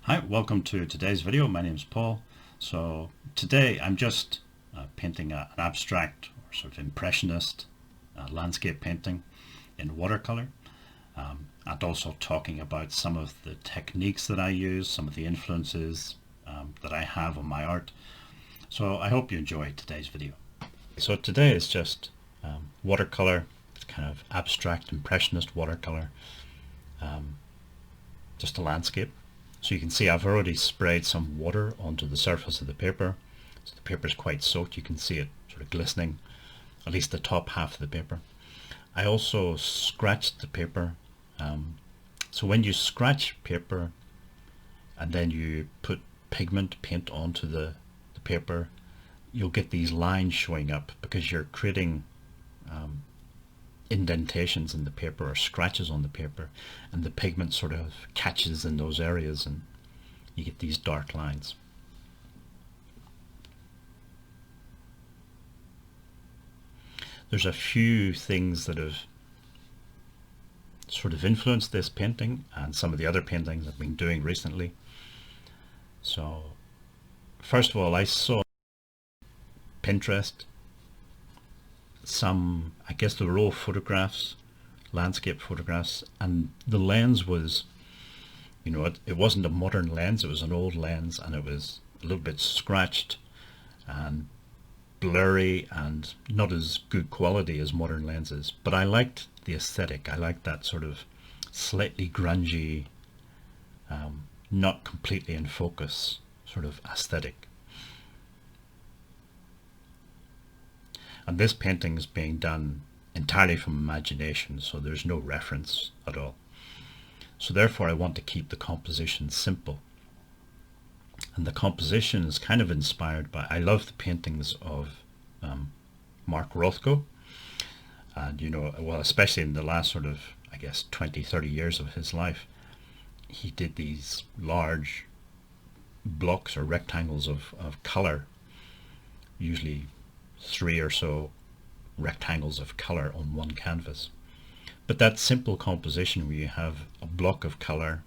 Hi, welcome to today's video. My name is Paul. So today I'm just painting an abstract or sort of impressionist landscape painting in watercolor, and also talking about some of the techniques that I use, some of the influences that I have on my art. So I hope you enjoy today's video. So today is just watercolor. It's kind of abstract impressionist watercolor, just a landscape. So you can see I've already sprayed some water onto the surface of the paper. So the paper is quite soaked. You can see it sort of glistening, at least the top half of the paper. I also scratched the paper. So when you scratch paper and then you put pigment paint onto the paper, you'll get these lines showing up because you're creating indentations in the paper or scratches on the paper, and the pigment sort of catches in those areas and you get these dark lines. There's a few things that have sort of influenced this painting and some of the other paintings I've been doing recently. So first of all, I saw Pinterest some, I guess they were all photographs, landscape photographs, and the lens was, it wasn't a modern lens, it was an old lens, and it was a little bit scratched and blurry and not as good quality as modern lenses. But I liked the aesthetic. I liked that sort of slightly grungy, not completely in focus sort of aesthetic. And this painting is being done entirely from imagination, so there's no reference at all. So therefore I want to keep the composition simple. And the composition is kind of inspired by, I love the paintings of Mark Rothko. And well, especially in the last sort of, I guess, 20-30 years of his life, he did these large blocks or rectangles of color, usually 3 or so rectangles of color on one canvas. But that simple composition where you have a block of color,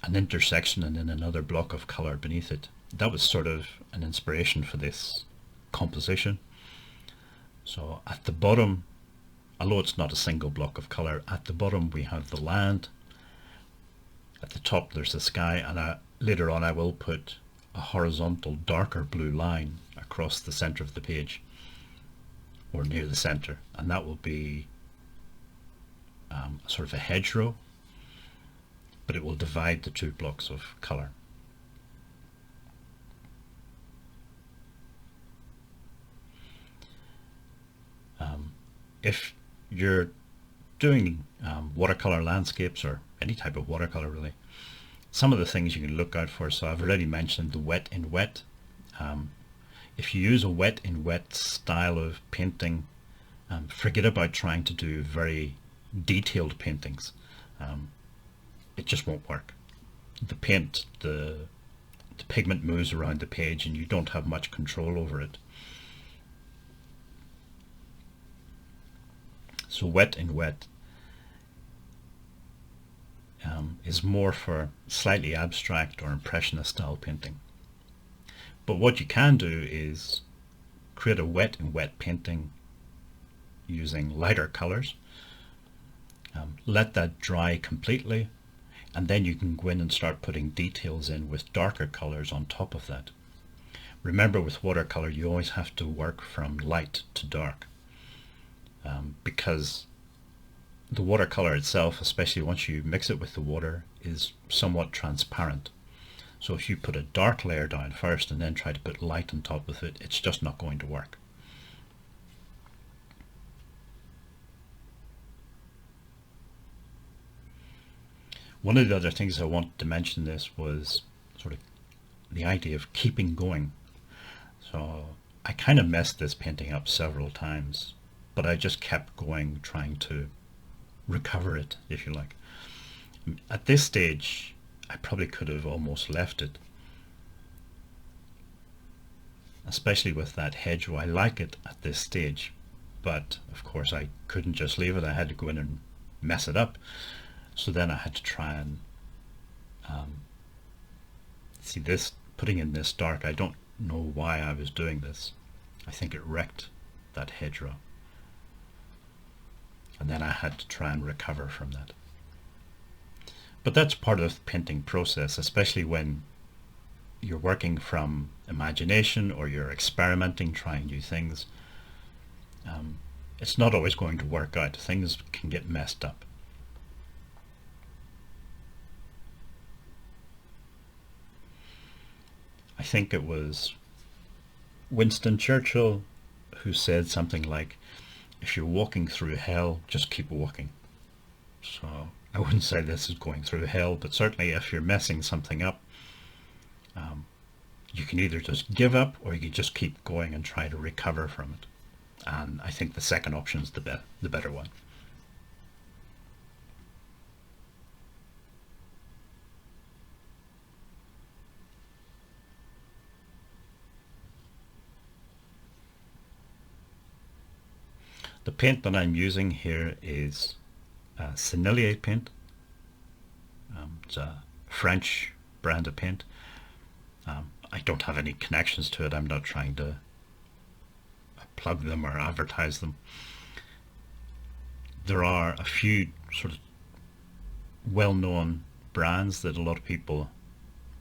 an intersection, and then another block of color beneath it, that was sort of an inspiration for this composition. So at the bottom, although it's not a single block of color, at the bottom we have the land, at the top there's the sky, and later on I will put a horizontal darker blue line across the center of the page, or near the center, and that will be sort of a hedgerow, but it will divide the two blocks of color. If you're doing watercolor landscapes or any type of watercolor really, some of the things you can look out for, so I've already mentioned the wet in wet. If you use a wet in wet style of painting, forget about trying to do very detailed paintings. It just won't work. The paint, the pigment moves around the page and you don't have much control over it. So wet in wet is more for slightly abstract or impressionist style painting. But what you can do is create a wet in wet painting using lighter colors. Let that dry completely, and then you can go in and start putting details in with darker colors on top of that. Remember, with watercolor you always have to work from light to dark, because the watercolor itself, especially once you mix it with the water, is somewhat transparent. So if you put a dark layer down first and then try to put light on top of it, it's just not going to work. One of the other things I wanted to mention this was sort of the idea of keeping going. So I kind of messed this painting up several times, but I just kept going, trying to recover it, if you like. At this stage I probably could have almost left it, especially with that hedgerow. I like it at this stage, but of course I couldn't just leave it. I had to go in and mess it up. So then I had to try and See this, putting in this dark, I don't know why I was doing this. I think it wrecked that hedgerow. And then I had to try and recover from that. But that's part of the painting process, especially when you're working from imagination or you're experimenting, trying new things. It's not always going to work out. Things can get messed up. I think it was Winston Churchill who said something like, if you're walking through hell, just keep walking. So I wouldn't say this is going through hell, but certainly if you're messing something up, you can either just give up or you can just keep going and try to recover from it. And I think the second option is the better one. The paint that I'm using here is Sennelier paint. It's a French brand of paint. I don't have any connections to it. I'm not trying to plug them or advertise them. There are a few sort of well-known brands that a lot of people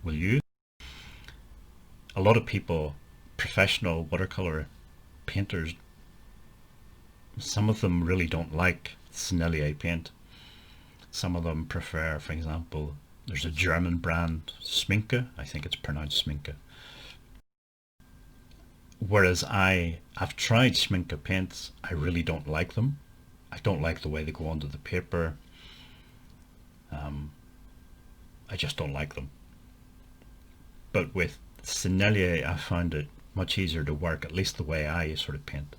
will use. A lot of people, professional watercolor painters, some of them really don't like Sennelier paint. Some of them prefer, for example, there's a German brand, Sminke, I think it's pronounced Sminke. Whereas I've tried Sminke paints, I really don't like them. I don't like the way they go onto the paper. I just don't like them. But with Sennelier, I found it much easier to work, at least the way I sort of paint.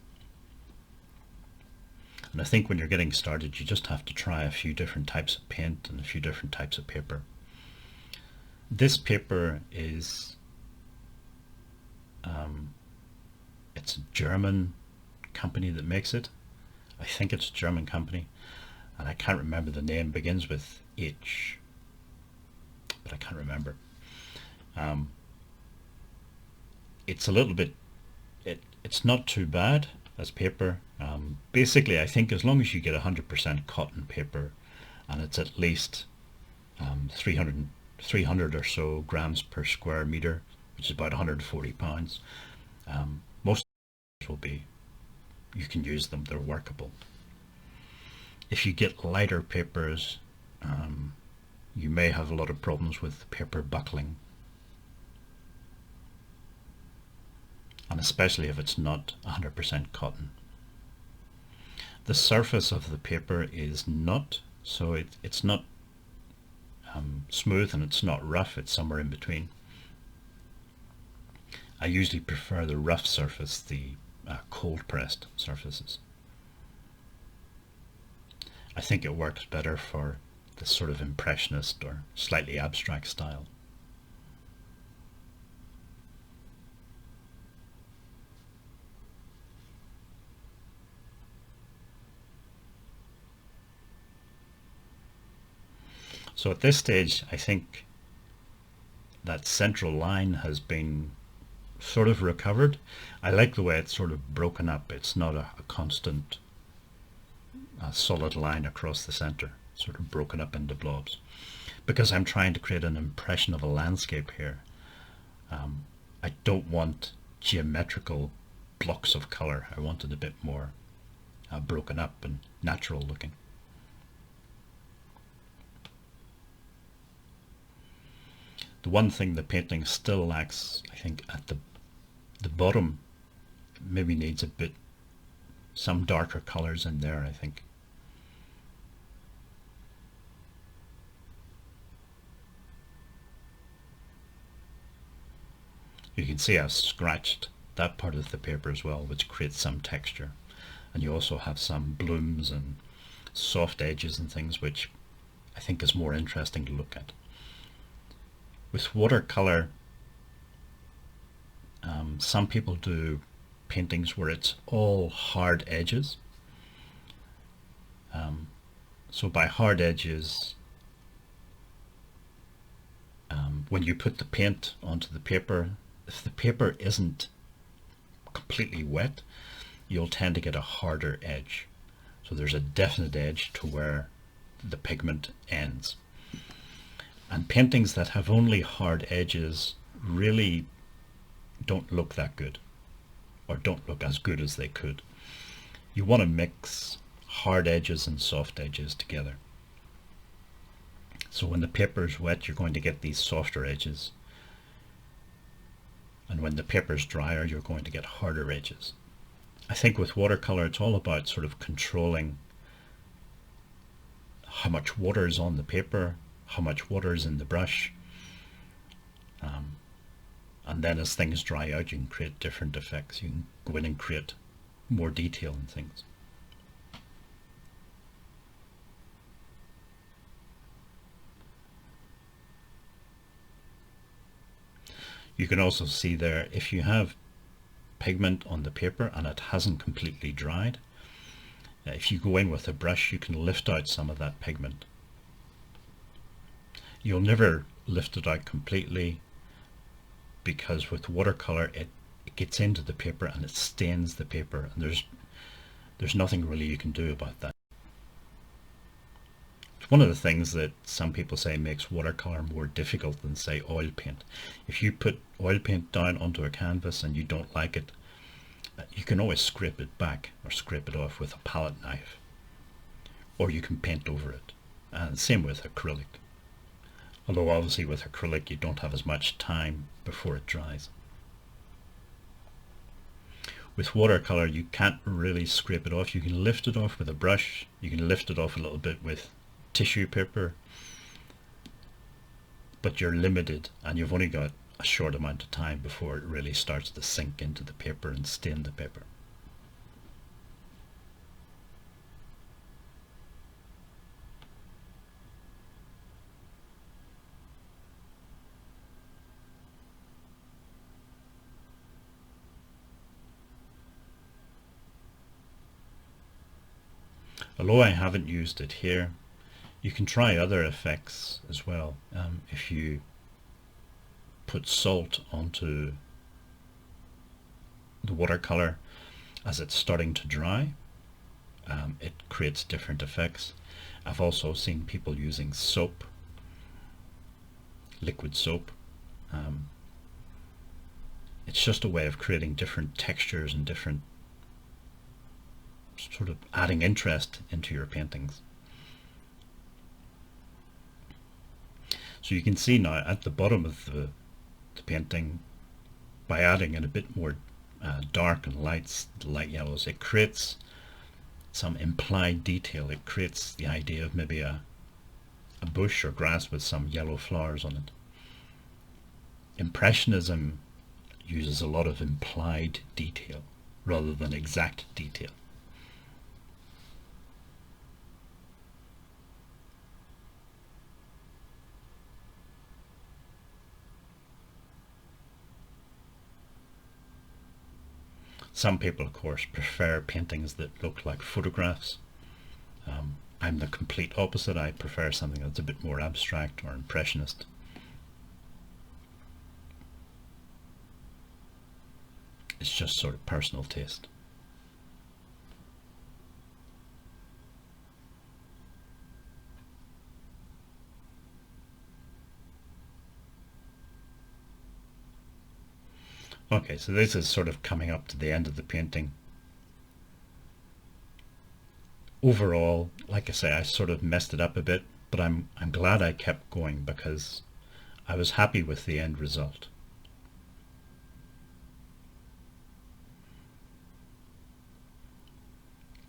And I think when you're getting started, you just have to try a few different types of paint and a few different types of paper. This paper is, it's a German company that makes it. I think it's a German company, and I can't remember the name. Begins with H, but I can't remember. It's a little bit, it's not too bad as paper. Basically, I think as long as you get 100% cotton paper, and it's at least 300 or so grams per square meter, which is about 140 pounds, most will be, you can use them, they're workable. If you get lighter papers, you may have a lot of problems with paper buckling, and especially if it's not 100% cotton. The surface of the paper is not, so it's not smooth and it's not rough, it's somewhere in between. I usually prefer the rough surface, the cold pressed surfaces. I think it works better for this sort of impressionist or slightly abstract style. So at this stage, I think that central line has been sort of recovered. I like the way it's sort of broken up. It's not a constant solid line across the center, sort of broken up into blobs. Because I'm trying to create an impression of a landscape here. I don't want geometrical blocks of color. I want it a bit more broken up and natural looking. The one thing the painting still lacks, I think, at the bottom, maybe needs a bit, some darker colors in there, I think. You can see I've scratched that part of the paper as well, which creates some texture. And you also have some blooms and soft edges and things, which I think is more interesting to look at. With watercolor, some people do paintings where it's all hard edges. So by hard edges, when you put the paint onto the paper, if the paper isn't completely wet, you'll tend to get a harder edge. So there's a definite edge to where the pigment ends. And paintings that have only hard edges really don't look that good, or don't look as good as they could. You want to mix hard edges and soft edges together. So when the paper is wet, you're going to get these softer edges. And when the paper is drier, you're going to get harder edges. I think with watercolor, it's all about sort of controlling how much water is on the paper, how much water is in the brush. And then as things dry out, you can create different effects. You can go in and create more detail and things. You can also see there, if you have pigment on the paper and it hasn't completely dried, if you go in with a brush, you can lift out some of that pigment. You'll never lift it out completely, because with watercolor it gets into the paper and it stains the paper, and there's nothing really you can do about that. It's one of the things that some people say makes watercolor more difficult than, say, oil paint. If you put oil paint down onto a canvas and you don't like it, you can always scrape it back or scrape it off with a palette knife, or you can paint over it. And same with acrylic. Although obviously with acrylic you don't have as much time before it dries. With watercolor you can't really scrape it off. You can lift it off with a brush, you can lift it off a little bit with tissue paper, but you're limited and you've only got a short amount of time before it really starts to sink into the paper and stain the paper. Although I haven't used it here, you can try other effects as well. If you put salt onto the watercolor as it's starting to dry, it creates different effects. I've also seen people using soap, liquid soap. It's just a way of creating different textures and different sort of adding interest into your paintings. So you can see now at the bottom of the painting, by adding in a bit more dark and light yellows, it creates some implied detail. It creates the idea of maybe a bush or grass with some yellow flowers on it. Impressionism uses a lot of implied detail rather than exact detail. Some people, of course, prefer paintings that look like photographs. I'm the complete opposite. I prefer something that's a bit more abstract or impressionist. It's just sort of personal taste. Okay, so this is sort of coming up to the end of the painting. Overall, like I say, I sort of messed it up a bit, but I'm glad I kept going because I was happy with the end result.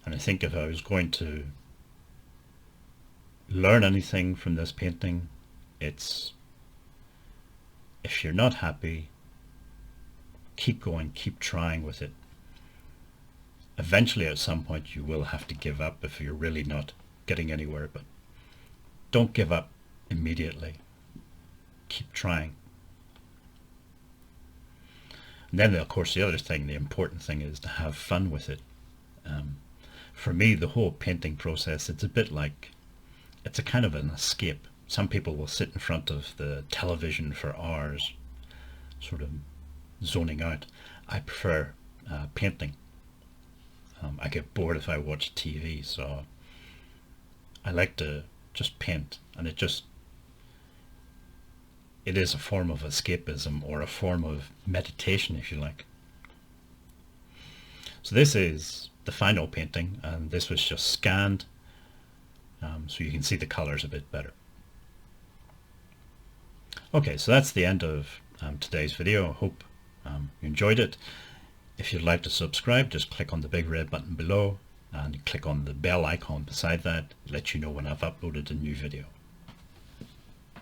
And I think if I was going to learn anything from this painting, it's if you're not happy, keep going, keep trying with it. Eventually at some point you will have to give up if you're really not getting anywhere, but don't give up immediately. Keep trying. And then of course the other thing, the important thing, is to have fun with it. For me, the whole painting process, it's a bit like, it's a kind of an escape. some people will sit in front of the television for hours, sort of zoning out. I prefer painting. I get bored if I watch TV, so I like to just paint, and it is a form of escapism, or a form of meditation, if you like. So this is the final painting, and this was just scanned, so you can see the colors a bit better. Okay, so that's the end of today's video. I hope you enjoyed it. If you'd like to subscribe, just click on the big red button below and click on the bell icon beside that. It lets you know when I've uploaded a new video.